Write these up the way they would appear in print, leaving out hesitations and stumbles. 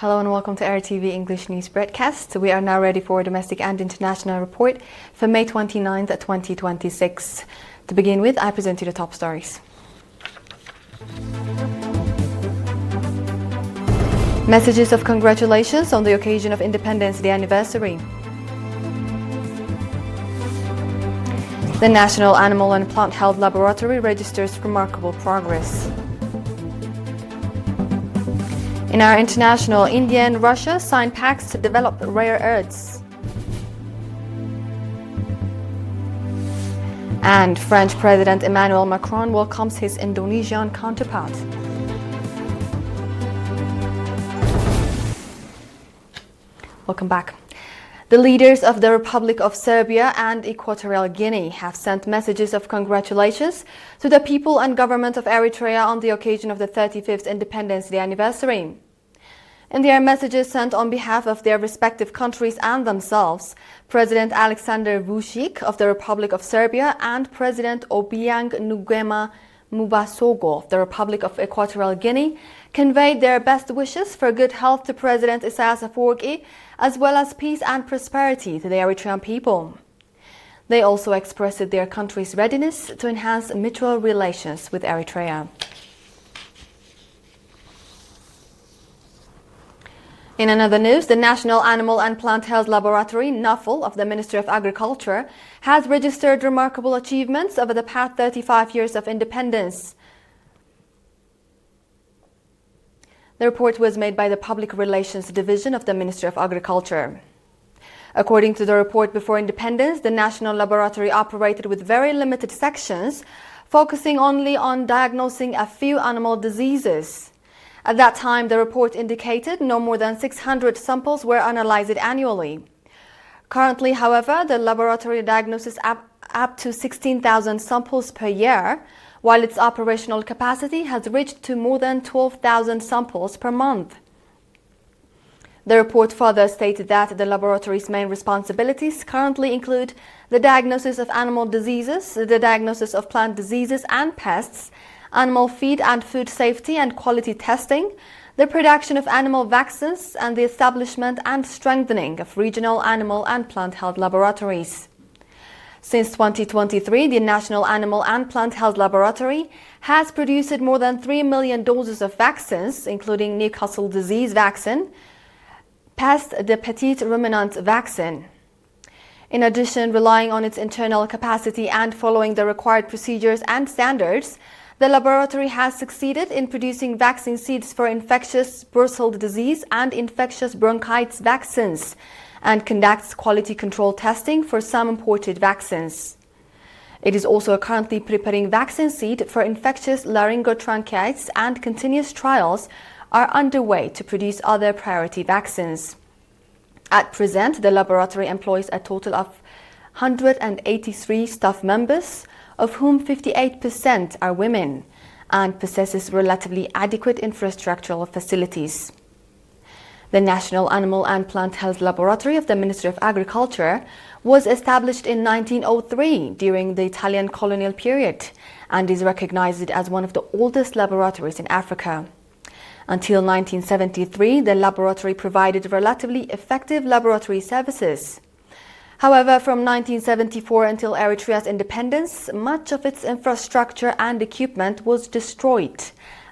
Hello and welcome to ERi-TV English News Broadcast. We are now ready for a domestic and international report for May 29th, 2026. To begin with, I present you the top stories. Messages of congratulations on the occasion of Independence Day anniversary. The National Animal and Plant Health Laboratory registers remarkable progress. In our international, India and Russia sign pacts to develop rare earths. And French President Emmanuel Macron welcomes his Indonesian counterpart. Welcome back. The leaders of the Republic of Serbia and Equatorial Guinea have sent messages of congratulations to the people and government of Eritrea on the occasion of the 35th Independence Day anniversary. In their messages sent on behalf of their respective countries and themselves, President Alexander Vučić of the Republic of Serbia and President Obiang Nguema Mubasogo of the Republic of Equatorial Guinea conveyed their best wishes for good health to President Isaias Afwerki, as well as peace and prosperity to the Eritrean people. They also expressed their country's readiness to enhance mutual relations with Eritrea. In another news, the National Animal and Plant Health Laboratory, NAFL, of the Ministry of Agriculture, has registered remarkable achievements over the past 35 years of independence. The report was made by the Public Relations Division of the Ministry of Agriculture. According to the report before independence, the National Laboratory operated with very limited sections, focusing only on diagnosing a few animal diseases. At that time, the report indicated no more than 600 samples were analyzed annually. Currently, however, the laboratory diagnoses up to 16,000 samples per year, while its operational capacity has reached to more than 12,000 samples per month. The report further stated that the laboratory's main responsibilities currently include the diagnosis of animal diseases, the diagnosis of plant diseases and pests, animal feed and food safety and quality testing, the production of animal vaccines, and the establishment and strengthening of regional animal and plant health laboratories. Since 2023, the National Animal and Plant Health Laboratory has produced more than 3 million doses of vaccines, including Newcastle disease vaccine, pest the petite ruminant vaccine. In addition, relying on its internal capacity and following the required procedures and standards, the laboratory has succeeded in producing vaccine seeds for infectious brucella disease and infectious bronchitis vaccines, and conducts quality control testing for some imported vaccines. It is also currently preparing vaccine seed for infectious laryngobronchitis, and continuous trials are underway to produce other priority vaccines. At present, the laboratory employs a total of 183 staff members, of whom 58% are women, and possesses relatively adequate infrastructural facilities. The National Animal and Plant Health Laboratory of the Ministry of Agriculture was established in 1903 during the Italian colonial period and is recognized as one of the oldest laboratories in Africa. Until 1973, the laboratory provided relatively effective laboratory services. However, from 1974 until Eritrea's independence, much of its infrastructure and equipment was destroyed,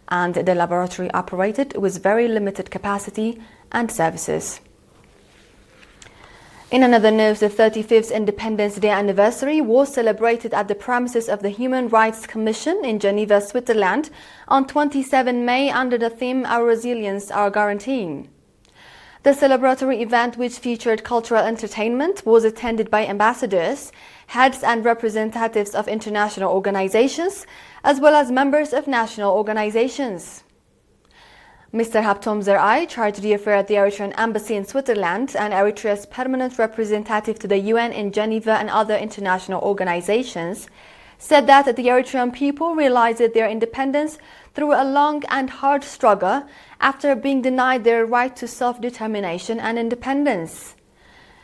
and the laboratory operated with very limited capacity and services. In another news, the 35th Independence Day anniversary was celebrated at the premises of the Human Rights Commission in Geneva, Switzerland on 27 May under the theme Our Resilience, Our Guarantee. The celebratory event, which featured cultural entertainment, was attended by ambassadors, heads and representatives of international organizations, as well as members of national organizations. Mr. Habtom Zerai, chargé d'affaires at the Eritrean Embassy in Switzerland and Eritrea's permanent representative to the UN in Geneva and other international organizations, said that the Eritrean people realized their independence through a long and hard struggle after being denied their right to self-determination and independence.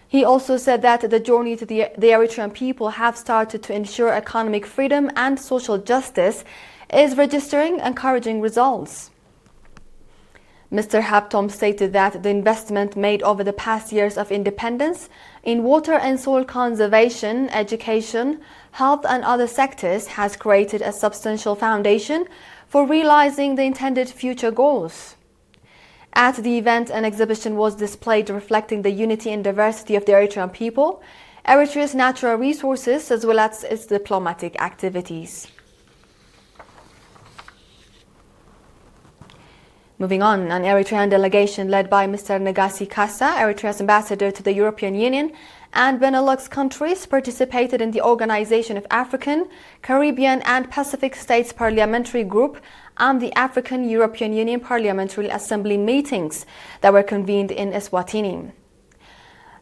He also said that the journey to the Eritrean people have started to ensure economic freedom and social justice is registering encouraging results. Mr. Haptom stated that the investment made over the past years of independence in water and soil conservation, education, health and other sectors has created a substantial foundation for realizing the intended future goals. At the event, an exhibition was displayed reflecting the unity and diversity of the Eritrean people, Eritrea's natural resources, as well as its diplomatic activities. Moving on, an Eritrean delegation led by Mr. Negasi Kassa, Eritrea's ambassador to the European Union, and Benelux countries participated in the Organization of African, Caribbean and Pacific States Parliamentary Group and the African-European Union Parliamentary Assembly meetings that were convened in Eswatini.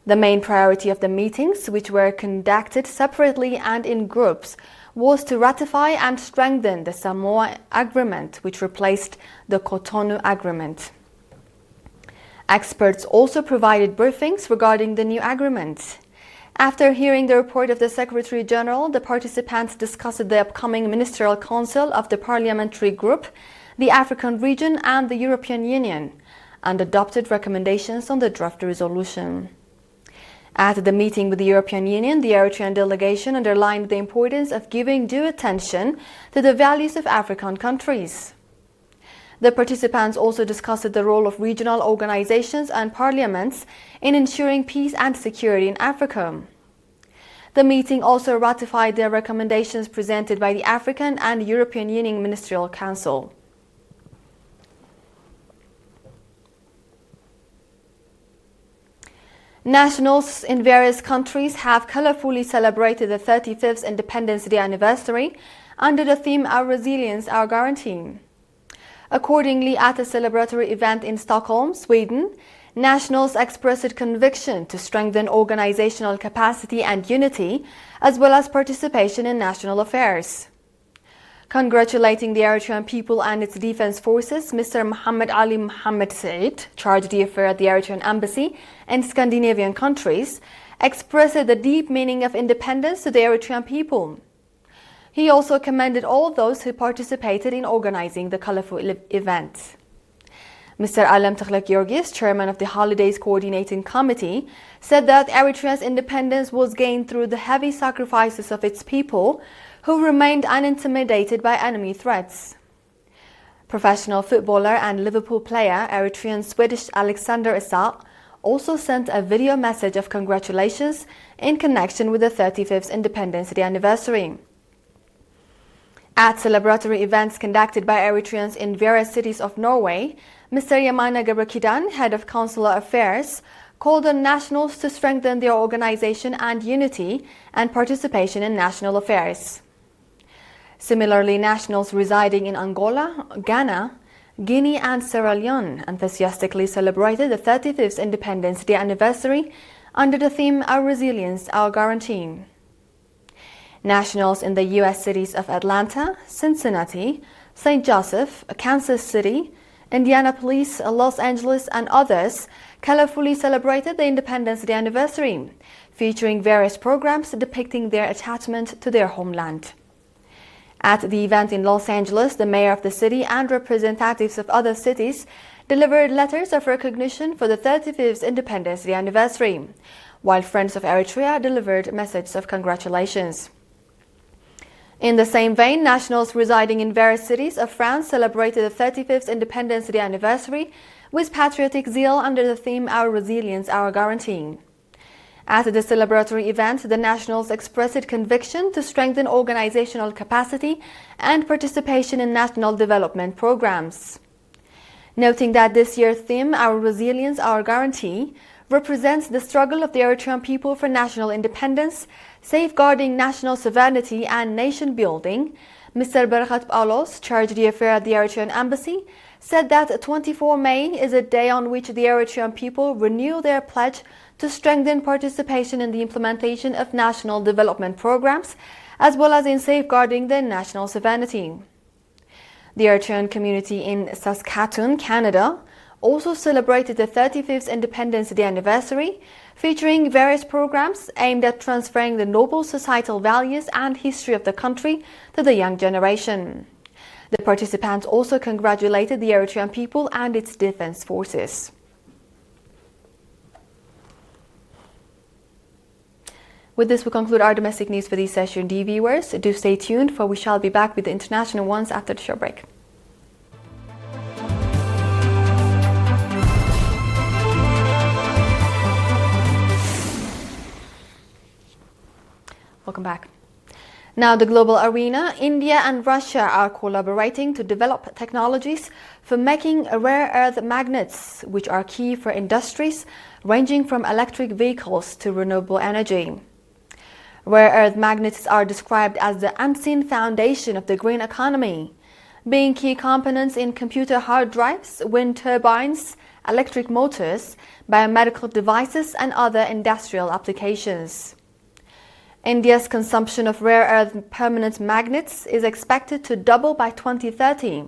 The main priority of the meetings, which were conducted separately and in groups, was to ratify and strengthen the Samoa Agreement, which replaced the Cotonou Agreement. Experts also provided briefings regarding the new agreement. After hearing the report of the Secretary General, the participants discussed the upcoming Ministerial Council of the Parliamentary Group, the African region and the European Union, and adopted recommendations on the draft resolution. At the meeting with the European Union, the Eritrean delegation underlined the importance of giving due attention to the values of African countries. The participants also discussed the role of regional organizations and parliaments in ensuring peace and security in Africa. The meeting also ratified the recommendations presented by the African and European Union Ministerial Council. Nationals in various countries have colorfully celebrated the 35th Independence Day anniversary under the theme Our Resilience, Our Guarantee. Accordingly, at a celebratory event in Stockholm, Sweden, nationals expressed conviction to strengthen organizational capacity and unity, as well as participation in national affairs. Congratulating the Eritrean people and its defense forces, Mr. Mohammed Ali Mohammed Said, chargé d'affaires at the Eritrean embassy in Scandinavian countries, expressed the deep meaning of independence to the Eritrean people. He also commended all those who participated in organizing the colorful event. Mr. Alem Georgis, chairman of the Holidays Coordinating Committee, said that Eritrea's independence was gained through the heavy sacrifices of its people, who remained unintimidated by enemy threats. Professional footballer and Liverpool player, Eritrean Swedish Alexander Isak, also sent a video message of congratulations in connection with the 35th Independence Day anniversary. At celebratory events conducted by Eritreans in various cities of Norway, Mr. Yamana Gebrekidan, head of Consular Affairs, called on nationals to strengthen their organization and unity and participation in national affairs. Similarly, nationals residing in Angola, Ghana, Guinea and Sierra Leone enthusiastically celebrated the 35th Independence Day anniversary under the theme Our Resilience, Our Guarantee. Nationals in the U.S. cities of Atlanta, Cincinnati, St. Joseph, Kansas City, Indianapolis, Los Angeles and others colorfully celebrated the Independence Day anniversary, featuring various programs depicting their attachment to their homeland. At the event in Los Angeles, the mayor of the city and representatives of other cities delivered letters of recognition for the 35th Independence Day anniversary, while Friends of Eritrea delivered messages of congratulations. In the same vein, nationals residing in various cities of France celebrated the 35th Independence Day anniversary with patriotic zeal under the theme Our Resilience, Our Guarantee. At the celebratory event, the nationals expressed conviction to strengthen organizational capacity and participation in national development programs. Noting that this year's theme, Our Resilience, Our Guarantee, represents the struggle of the Eritrean people for national independence, safeguarding national sovereignty and nation building, Mr. Berkat Paulos, chargé d'affaires at the Eritrean embassy, said that 24 May is a day on which the Eritrean people renew their pledge to strengthen participation in the implementation of national development programs, as well as in safeguarding their national sovereignty. The Eritrean community in Saskatoon, Canada, also celebrated the 35th Independence Day anniversary, featuring various programs aimed at transferring the noble societal values and history of the country to the young generation. The participants also congratulated the Eritrean people and its defense forces. With this, we conclude our domestic news for this session. Dear viewers, do stay tuned, for we shall be back with the international ones after the short break. Welcome back. Now, the global arena, India and Russia are collaborating to develop technologies for making rare earth magnets, which are key for industries ranging from electric vehicles to renewable energy. Rare earth magnets are described as the unseen foundation of the green economy, being key components in computer hard drives, wind turbines, electric motors, biomedical devices, and other industrial applications. India's consumption of rare earth permanent magnets is expected to double by 2030.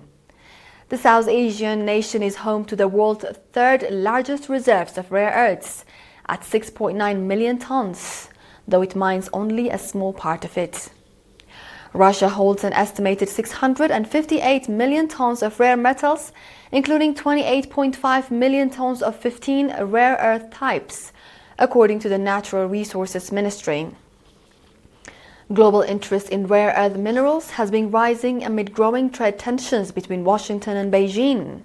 The South Asian nation is home to the world's third largest reserves of rare earths at 6.9 million tons, though it mines only a small part of it. Russia holds an estimated 658 million tons of rare metals, including 28.5 million tons of 15 rare earth types, according to the Natural Resources Ministry. Global interest in rare earth minerals has been rising amid growing trade tensions between Washington and Beijing.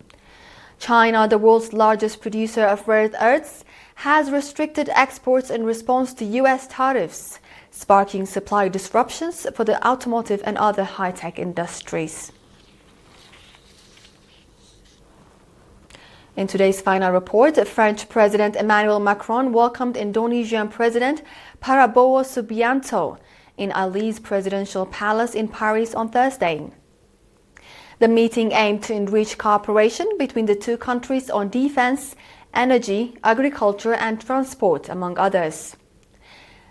China, the world's largest producer of rare earths, has restricted exports in response to U.S. tariffs, sparking supply disruptions for the automotive and other high-tech industries. In today's final report, French President Emmanuel Macron welcomed Indonesian President Prabowo Subianto in Ali's presidential palace in Paris on Thursday. The meeting aimed to enrich cooperation between the two countries on defense, energy, agriculture, and transport, among others.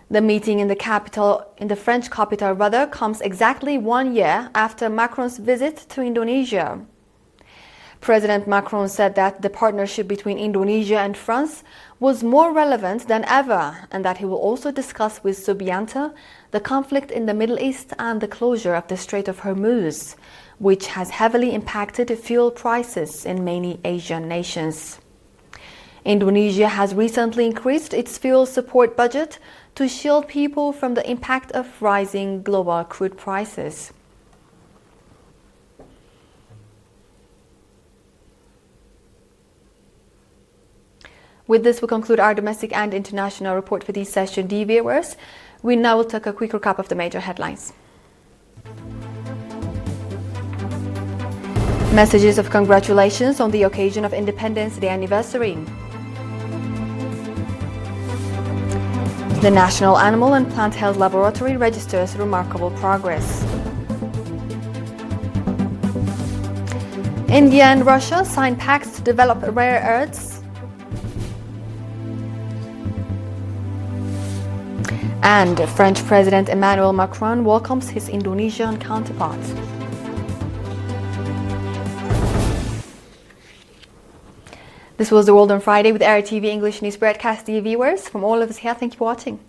The meeting in the French capital, comes exactly 1 year after Macron's visit to Indonesia. President Macron said that the partnership between Indonesia and France was more relevant than ever, and that he will also discuss with Subianto the conflict in the Middle East and the closure of the Strait of Hormuz, which has heavily impacted fuel prices in many Asian nations. Indonesia has recently increased its fuel support budget to shield people from the impact of rising global crude prices. With this, we conclude our domestic and international report for this session. Dear viewers, we now will take a quick recap of the major headlines. Messages of congratulations on the occasion of Independence Day anniversary. The National Animal and Plant Health Laboratory registers remarkable progress. India and Russia sign pacts to develop rare earths. And French President Emmanuel Macron welcomes his Indonesian counterpart. This was The World on Friday with ERi-TV English News Broadcast. Dear viewers, from all of us here, thank you for watching.